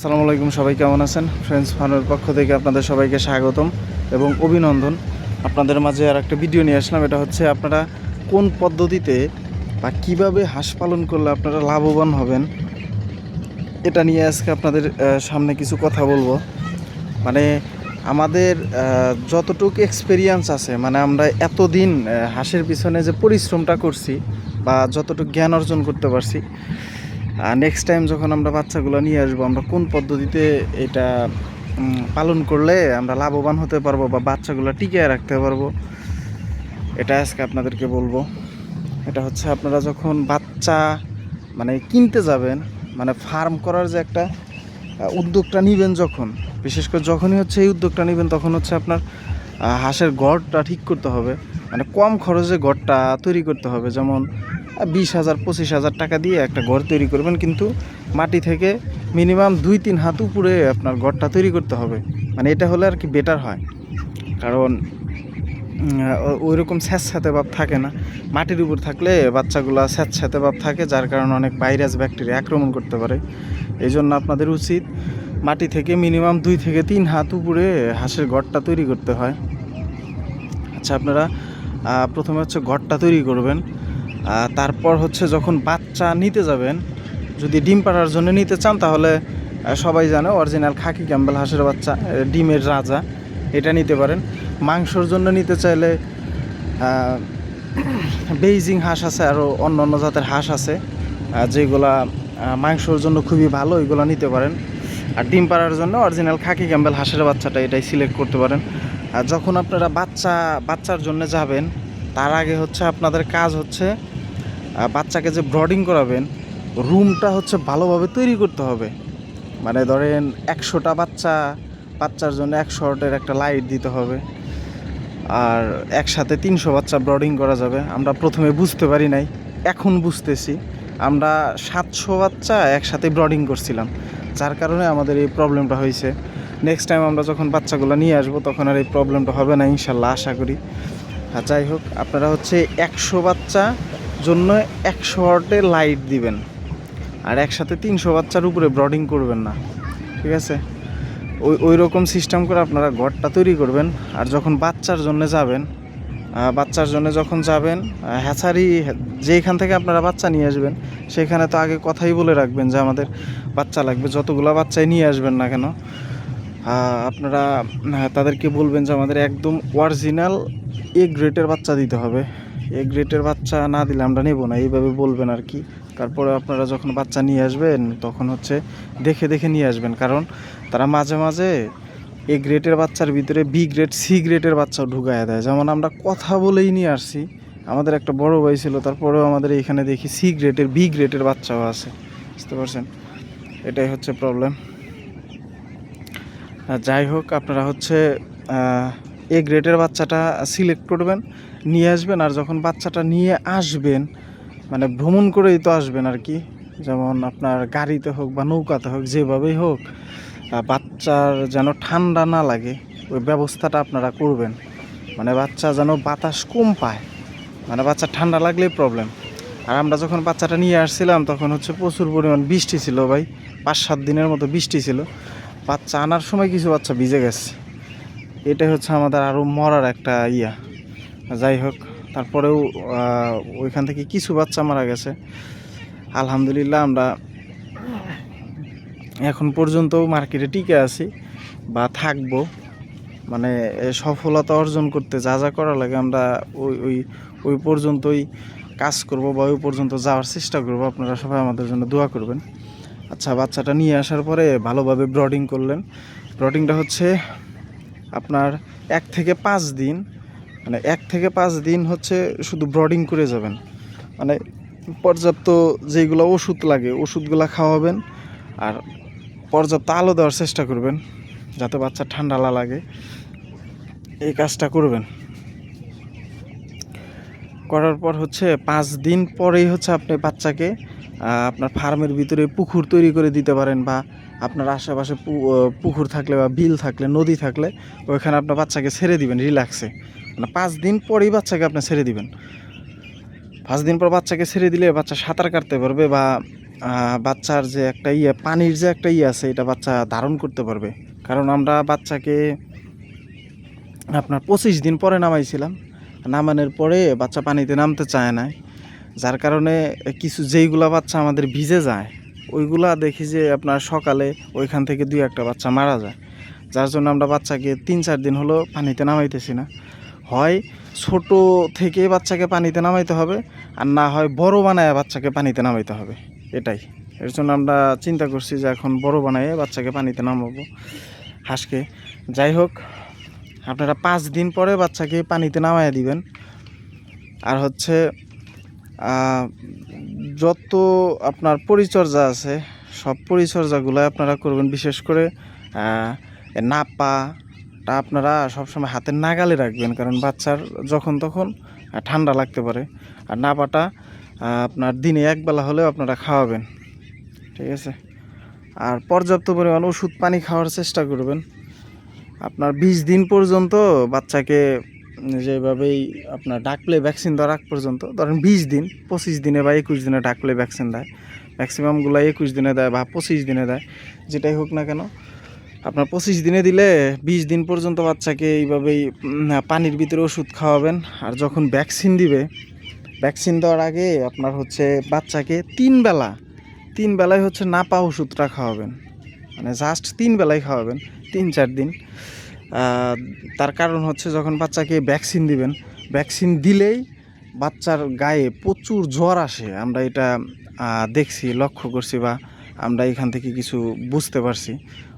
আসসালামু আলাইকুম, সবাই কেমন আছেন? ফ্রেন্ডস ফার্মের পক্ষ থেকে আপনাদের সবাইকে স্বাগতম এবং অভিনন্দন। আপনাদের মাঝে আর একটা ভিডিও নিয়ে আসলাম। এটা হচ্ছে আপনারা কোন পদ্ধতিতে বা কিভাবে হাঁস পালন করলে আপনারা লাভবান হবেন, এটা নিয়ে আজকে আপনাদের সামনে কিছু কথা বলবো। মানে আমাদের যতটুকু এক্সপেরিয়েন্স আছে, মানে আমরা এতদিন হাঁসের পিছনে যে পরিশ্রমটা করছি বা যতটুকু জ্ঞান অর্জন করতে পারছি, নেক্সট টাইম যখন আমরা বাচ্চাগুলো নিয়ে আসবো, আমরা কোন পদ্ধতিতে এটা পালন করলে আমরা লাভবান হতে পারবো বা বাচ্চাগুলো টিকিয়ে রাখতে পারবো, এটা আজকে আপনাদেরকে বলবো। এটা হচ্ছে আপনারা যখন বাচ্চা মানে কিনতে যাবেন, মানে ফার্ম করার যে একটা উদ্যোগটা নেবেন, যখন বিশেষ করে যখনই হচ্ছে এই উদ্যোগটা নেবেন, তখন হচ্ছে আপনার হাঁসের ঘরটা ঠিক করতে হবে। মানে কম খরচে ঘরটা তৈরি করতে হবে। যেমন 20,000-25,000 টাকা দিয়ে একটা ঘর তৈরি করবেন, কিন্তু মাটি থেকে মিনিমাম 2-3 হাত উপরে আপনার ঘরটা তৈরি করতে হবে। মানে এটা হলে আর কি বেটার হয়, কারণ ওই রকম স্যাঁতস্যাঁতে ভাব থাকে না। মাটির উপর থাকলে বাচ্চাগুলা স্যাঁতস্যাঁতে ভাব থাকে, যার কারণে অনেক ভাইরাস ব্যাকটেরিয়া আক্রমণ করতে পারে। এই জন্য আপনাদের উচিত মাটি থেকে মিনিমাম 2-3 হাত উপরে হাঁসের ঘরটা তৈরি করতে হয়। আচ্ছা, আপনারা প্রথমে হচ্ছে ঘরটা তৈরি করবেন। তারপর হচ্ছে যখন বাচ্চা নিতে যাবেন, যদি ডিম পাড়ার জন্য নিতে চান, তাহলে সবাই জানে অরিজিনাল খাকি ক্যাম্বেল হাঁসের বাচ্চা, ডিমের রাজা, এটা নিতে পারেন। মাংসর জন্য নিতে চাইলে বেইজিং হাঁস আছে, আরও অন্য অন্য জাতের হাঁস আছে যেগুলা মাংসর জন্য খুবই ভালো, এগুলো নিতে পারেন। আর ডিম পাড়ার জন্য অরিজিনাল খাকি ক্যাম্বেল হাঁসের বাচ্চাটা, এটাই সিলেক্ট করতে পারেন। আর যখন আপনারা বাচ্চার জন্য যাবেন, তার আগে হচ্ছে আপনাদের কাজ হচ্ছে বাচ্চাকে যে ব্রডিং করাবেন, রুমটা হচ্ছে ভালোভাবে তৈরি করতে হবে। মানে ধরেন 100টা বাচ্চার জন্য 100 ওয়াটের একটা লাইট দিতে হবে। আর একসাথে 300 বাচ্চা ব্রডিং করা যাবে। আমরা প্রথমে বুঝতে পারি নাই, এখন বুঝতেছি। আমরা 700 বাচ্চা একসাথে ব্রডিং করছিলাম, যার কারণে আমাদের এই প্রবলেমটা হয়েছে। নেক্সট টাইম আমরা যখন বাচ্চাগুলো নিয়ে আসবো, তখন আর এই প্রবলেমটা হবে না ইনশাল্লাহ, আশা করি। আর যাই হোক, আপনারা হচ্ছে 100 বাচ্চা জন্য 100 ওয়াটের লাইট দিবেন, আর একসাথে 300 বাচ্চার উপরে ব্রডিং করবেন না, ঠিক আছে? ওই রকম সিস্টেম করে আপনারা ঘরটা তৈরি করবেন। আর যখন বাচ্চার জন্য যখন যাবেন, হ্যাচারি যেখান থেকে আপনারা বাচ্চা নিয়ে আসবেন, সেখানে তো আগে কথাই বলে রাখবেন যে আমাদের বাচ্চা লাগবে। যতগুলো বাচ্চাই নিয়ে আসবেন না কেন, আপনারা তাদেরকে বলবেন যে আমাদের একদম অরিজিনাল এ গ্রেডের বাচ্চা দিতে হবে। এ গ্রেডের বাচ্চা না দিলে আমরা নেব না, এইভাবে বলবেন আর কি। তারপরে আপনারা যখন বাচ্চা নিয়ে আসবেন, তখন হচ্ছে দেখে দেখে নিয়ে আসবেন, কারণ তারা মাঝে মাঝে এ গ্রেডের বাচ্চার ভিতরে বি গ্রেড, সি গ্রেডের বাচ্চাও ঢুকায় দেয়। যেমন আমরা কথা বলেই নিয়ে আসছি, আমাদের একটা বড় ভাই ছিল, তারপরেও আমাদের এখানে দেখি সি গ্রেডের, বি গ্রেডের বাচ্চাও আছে। বুঝতে পারছেন? এটাই হচ্ছে প্রবলেম। যাই হোক, আপনারা হচ্ছে এ গ্রেডের বাচ্চাটা সিলেক্ট করবেন, নিয়ে আসবেন। আর যখন বাচ্চাটা নিয়ে আসবেন, মানে ভ্রমণ করেই তো আসবেন আর কি, যেমন আপনার গাড়িতে হোক বা নৌকাতে হোক, যেভাবেই হোক, বাচ্চার যেন ঠান্ডা না লাগে ওই ব্যবস্থাটা আপনারা করবেন। মানে বাচ্চা যেন বাতাস কম পায়, মানে বাচ্চা ঠান্ডা লাগলেই প্রবলেম। আর আমরা যখন বাচ্চাটা নিয়ে আসছিলাম, তখন হচ্ছে প্রচুর পরিমাণ বৃষ্টি ছিল ভাই, 5-7 দিনের মতো বৃষ্টি ছিল। বাচ্চা আনার সময় কিছু বাচ্চা ভিজে গেছে, এটাই হচ্ছে আমাদের আরও মরার একটা ইয়া। যাই হোক, তারপরেও ওইখান থেকে কিছু বাচ্চা মারা গেছে। আলহামদুলিল্লাহ, আমরা এখন পর্যন্ত মার্কেটে টিকে আছি বা থাকবো। মানে সফলতা অর্জন করতে যা যা করা লাগে, আমরা ওই ওই ওই পর্যন্তই কাজ করব বা ওই পর্যন্ত যাওয়ার চেষ্টা করব। আপনারা সবাই আমাদের জন্য দোয়া করবেন। আচ্ছা, বাচ্চাটা নিয়ে আসার পরে ভালোভাবে ব্রডিং করলেন। ব্রডিংটা হচ্ছে আপনার 1 থেকে 5 দিন, মানে 1 থেকে 5 দিন হচ্ছে শুধু ব্রডিং করে যাবেন। মানে পর্যাপ্ত যেগুলো ওষুধ লাগে, ওষুধগুলো খাওয়াবেন। আর পর্যাপ্ত আলো দেওয়ার চেষ্টা করবেন, যাতে বাচ্চা ঠান্ডা না লাগে। এই কাজটা করবেন। করার পর হচ্ছে 5 দিন পরেই হচ্ছে আপনি বাচ্চাকে আপনার ফার্মের ভিতরে পুকুর তৈরি করে দিতে পারেন, বা আপনার আশেপাশে পুকুর থাকলে বা বিল থাকলে, নদী থাকলে, ওইখানে আপনার বাচ্চাকে ছেড়ে দিবেন রিল্যাক্সে। মানে 5 দিন পরেই বাচ্চাকে আপনি ছেড়ে দিবেন। 5 দিন পর বাচ্চাকে ছেড়ে দিলে বাচ্চা সাঁতার কাটতে পারবে, বা বাচ্চার যে একটা পানির যে একটা আছে, এটা বাচ্চা ধারণ করতে পারবে। কারণ আমরা বাচ্চাকে আপনার 25 দিন পরে নামাইছিলাম, নামানোর পরে বাচ্চা পানিতে নামতে চায় না, যার কারণে কিছু যেইগুলা বাচ্চা আমাদের ভিজে যায় ওইগুলা দেখি যে আপনার সকালে ওইখান থেকে 2-1টা বাচ্চা মারা যায়। যার জন্য আমরা বাচ্চাকে 3-4 দিন হলো পানিতে নামাইতেছি না। হয় ছোট থেকে বাচ্চাকে পানিতে নামাইতে হবে, আর না হয় বড় বানায় বাচ্চাকে পানিতে নামাইতে হবে। এটাই, এর জন্য আমরা চিন্তা করছি যে এখন বড় বানায় বাচ্চাকে পানিতে নামাবো হাঁসকে। যাই হোক, আপনারা 5 দিন পরে বাচ্চাকে পানিতে নামাইয়া দিবেন। আর হচ্ছে যত আপনার পরিচর্যা আছে সব পরিচর্যাগুলো আপনারা করবেন। বিশেষ করে নাপাটা আপনারা সবসময় হাতের নাগালে রাখবেন, কারণ বাচ্চার যখন তখন ঠান্ডা লাগতে পারে। আর নাপাটা আপনার দিনে একবেলা হলেও আপনারা খাওয়াবেন, ঠিক আছে? আর পর্যাপ্ত পরিমাণ ওষুধ পানি খাওয়ার চেষ্টা করবেন। আপনার 20 দিন পর্যন্ত বাচ্চাকে যেভাবেই আপনার ডাকপ্লে ভ্যাকসিন দেওয়ার আগ পর্যন্ত, ধরেন 20 দিন, 25 দিনে বা 21 দিনে ডাকপ্লে ভ্যাকসিন দেয়। ম্যাক্সিমামগুলো 21 দিনে দেয় বা 25 দিনে দেয়, যেটাই হোক না কেন। আপনার 25 দিনে দিলে 20 দিন পর্যন্ত বাচ্চাকে এইভাবেই পানির ভিতরে ওষুধ খাওয়াবেন। আর যখন ভ্যাকসিন দিবে, ভ্যাকসিন দেওয়ার আগে আপনার হচ্ছে বাচ্চাকে 3 বেলায় হচ্ছে নাপা ওষুধটা খাওয়াবেন, মানে জাস্ট 3 বেলায় খাওয়াবেন 3-4 দিন। তার কারণ হচ্ছে যখন বাচ্চাকে ভ্যাকসিন দিবেন, ভ্যাকসিন দিলেই বাচ্চার গায়ে প্রচুর জ্বর আসে। আমরা এটা দেখছি, লক্ষ্য করছি, বা আমরা এখান থেকে কিছু বুঝতে পারছি।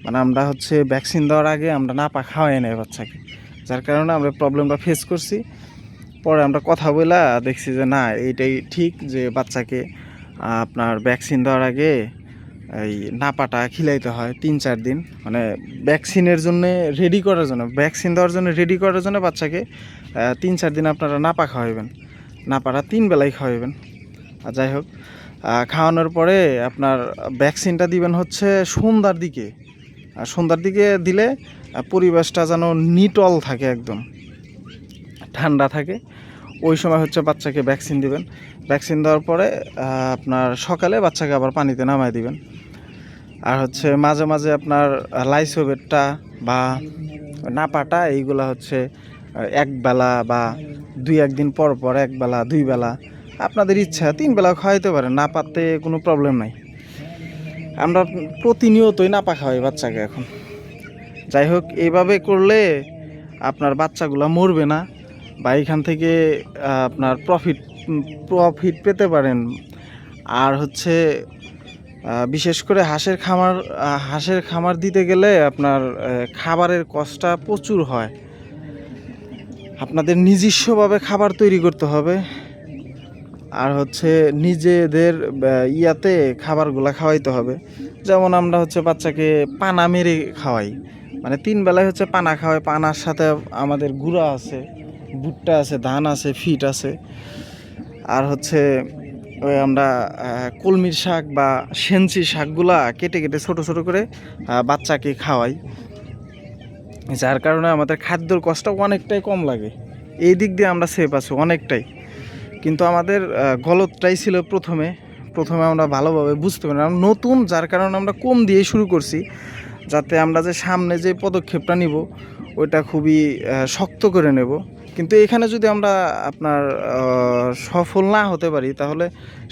মানে আমরা হচ্ছে ভ্যাকসিন দেওয়ার আগে আমরা নাপা খাওয়াই নেই বাচ্চাকে, যার কারণে আমরা প্রবলেমটা ফেস করছি। পরে আমরা কথা বলে দেখছি যে না, এইটাই ঠিক, যে বাচ্চাকে আপনার ভ্যাকসিন দেওয়ার আগে এই নাপাটা খিলাইতে হয় 3-4 দিন, মানে ভ্যাকসিনের জন্য রেডি করার জন্য, ভ্যাকসিন দেওয়ার জন্য রেডি করার জন্য বাচ্চাকে 3-4 দিন আপনারা নাপা খাওয়াবেন। নাপাটা 3 বেলায় খাওয়াবেন। আর যাই হোক, খাওয়ানোর পরে আপনার ভ্যাকসিনটা দিবেন হচ্ছে সন্ধ্যার দিকে। আর সন্ধ্যার দিকে দিলে পরিবেশটা যেন নিটল থাকে, একদম ঠান্ডা থাকে, ওই সময় হচ্ছে বাচ্চাকে ভ্যাকসিন দিবেন। ভ্যাকসিন দেওয়ার পরে আপনার সকালে বাচ্চাকে আবার পানিতে নামায় দিবেন। আর হচ্ছে মাঝে মাঝে আপনার লাইসোভেটটা বা নাপাটা এইগুলো হচ্ছে একবেলা বা 2-1 দিন পর পর, একবেলা 2 বেলা, আপনাদের ইচ্ছা 3 বেলা খাওয়াইতে পারেন, না পাতে কোনো প্রবলেম নাই। আমরা প্রতিনিয়তই নাপা খাওয়াই বাচ্চাকে এখন। যাই হোক, এইভাবে করলে আপনার বাচ্চাগুলো মরবে না, বা এখান থেকে আপনার প্রফিট পেতে পারেন। আর হচ্ছে বিশেষ করে হাঁসের খামার দিতে গেলে আপনার খাবারের কষ্টটা প্রচুর হয়। আপনাদের নিজস্বভাবে খাবার তৈরি করতে হবে, আর হচ্ছে নিজেদের ইয়াতে খাবারগুলো খাওয়াইতে হবে। যেমন আমরা হচ্ছে বাচ্চাকে পানা মেরে খাওয়াই, মানে 3 বেলায় হচ্ছে পানা খাওয়াই। পানার সাথে আমাদের গুঁড়া আছে, ভুট্টা আছে, ধান আছে, ফিট আছে। আর হচ্ছে ওই আমরা কলমির শাক বা সেঞ্চি শাকগুলা কেটে কেটে ছোট ছোট করে বাচ্চাকে খাওয়াই, যার কারণে আমাদের খাদ্যর কষ্ট অনেকটাই কম লাগে। এই দিক দিয়ে আমরা সেফ আছি অনেকটাই। কিন্তু আমাদের গলতটাই ছিল প্রথমে আমরা ভালোভাবে বুঝতে পারি না, নতুন, যার কারণে আমরা কম দিয়ে শুরু করছি, যাতে আমরা যে সামনে যে পদক্ষেপটা নিব ওইটা খুবই শক্ত করে নেব। কিন্তু এখানে যদি আমরা আপনার সফল না হতে পারি, তাহলে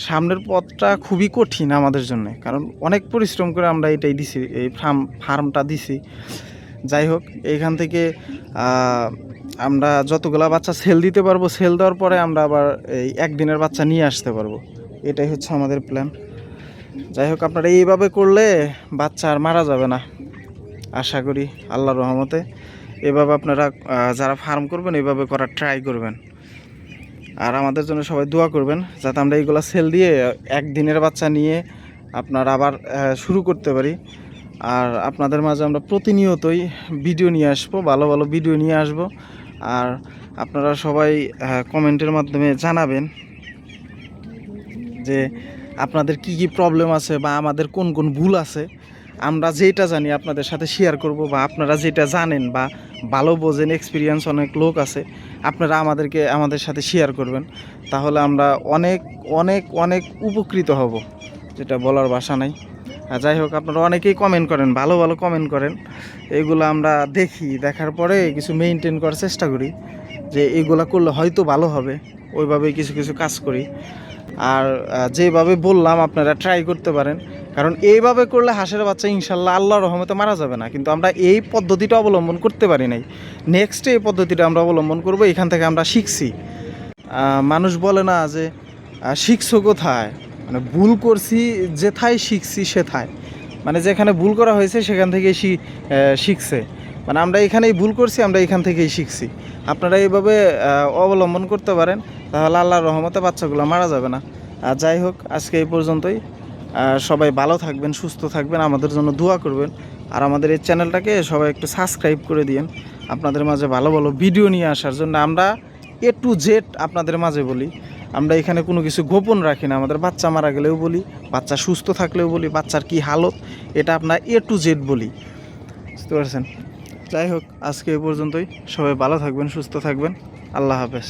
সামনের পথটা খুবই কঠিন আমাদের জন্য, কারণ অনেক পরিশ্রম করে আমরা এটাই দিছি, এই ফার্মটা দিছি। যাই হোক, এইখান থেকে আমরা যতগুলা বাচ্চা সেল দিতে পারবো, সেল দেওয়ার পরে আমরা আবার এই 1 দিনের বাচ্চা নিয়ে আসতে পারবো। এটাই হচ্ছে আমাদের প্ল্যান। যাই হোক, আপনারা এইভাবে করলে বাচ্চা আর মারা যাবে না, আশা করি আল্লাহর রহমতে। এভাবে আপনারা যারা ফার্ম করবেন এইভাবে করার ট্রাই করবেন। আর আমাদের জন্য সবাই দোয়া করবেন, যাতে আমরা এইগুলা সেল দিয়ে 1 দিনের বাচ্চা নিয়ে আপনার আবার শুরু করতে পারি। আর আপনাদের মাঝে আমরা প্রতিনিয়তই ভিডিও নিয়ে আসবো, ভালো ভালো ভিডিও নিয়ে আসব। আর আপনারা সবাই কমেন্টের মাধ্যমে জানাবেন যে আপনাদের কি কি প্রবলেম আছে বা আমাদের কোন কোন ভুল আছে। আমরা যেটা জানি আপনাদের সাথে শেয়ার করব, বা আপনারা যেটা জানেন বা ভালো বোঝেন, এক্সপিরিয়েন্স অনেক লোক আছে, আপনারা আমাদের সাথে শেয়ার করবেন। তাহলে আমরা অনেক অনেক অনেক উপকৃত হব, যেটা বলার ভাষা নাই। যাই হোক, আপনারা অনেকেই কমেন্ট করেন, ভালো ভালো কমেন্ট করেন, এগুলো আমরা দেখি, দেখার পরে কিছু মেনটেন করার চেষ্টা করি যে এইগুলা করলে হয়তো ভালো হবে, ওইভাবেই কিছু কিছু কাজ করি। আর যেভাবে বললাম আপনারা ট্রাই করতে পারেন, কারণ এইভাবে করলে হাঁসের বাচ্চা ইনশাল্লাহ আল্লাহর রহমতে মারা যাবে না, কিন্তু আমরা এই পদ্ধতিটা অবলম্বন করতে পারি নাই। নেক্সটে এই পদ্ধতিটা আমরা অবলম্বন করব, এখান থেকে আমরা শিখছি। মানুষ বলে না যে শিখছো কোথায়, মানে ভুল করছি যেথায়, শিখছি সেথায়, মানে যেখানে ভুল করা হয়েছে সেখান থেকেই শিখছে। মানে আমরা এখানেই ভুল করছি, আমরা এখান থেকেই শিখছি। আপনারা এইভাবে অবলম্বন করতে পারেন, তাহলে আল্লাহর রহমতে বাচ্চাগুলো মারা যাবে না। আর যাই হোক, আজকে এই পর্যন্তই। সবাই ভালো থাকবেন, সুস্থ থাকবেন, আমাদের জন্য দোয়া করবেন। আর আমাদের এই চ্যানেলটাকে সবাই একটু সাবস্ক্রাইব করে দিন, আপনাদের মাঝে ভালো ভালো ভিডিও নিয়ে আসার জন্য। আমরা A to Z আপনাদের মাঝে বলি, আমরা এখানে কোনো কিছু গোপন রাখি না। আমাদের বাচ্চা মারা গেলেও বলি, বাচ্চা সুস্থ থাকলেও বলি, বাচ্চার কি হালত এটা আপনার A to Z বলি, বুঝতে পারছেন? যাই হোক, আজকে এই পর্যন্তই। সবাই ভালো থাকবেন, সুস্থ থাকবেন। আল্লাহ হাফেজ।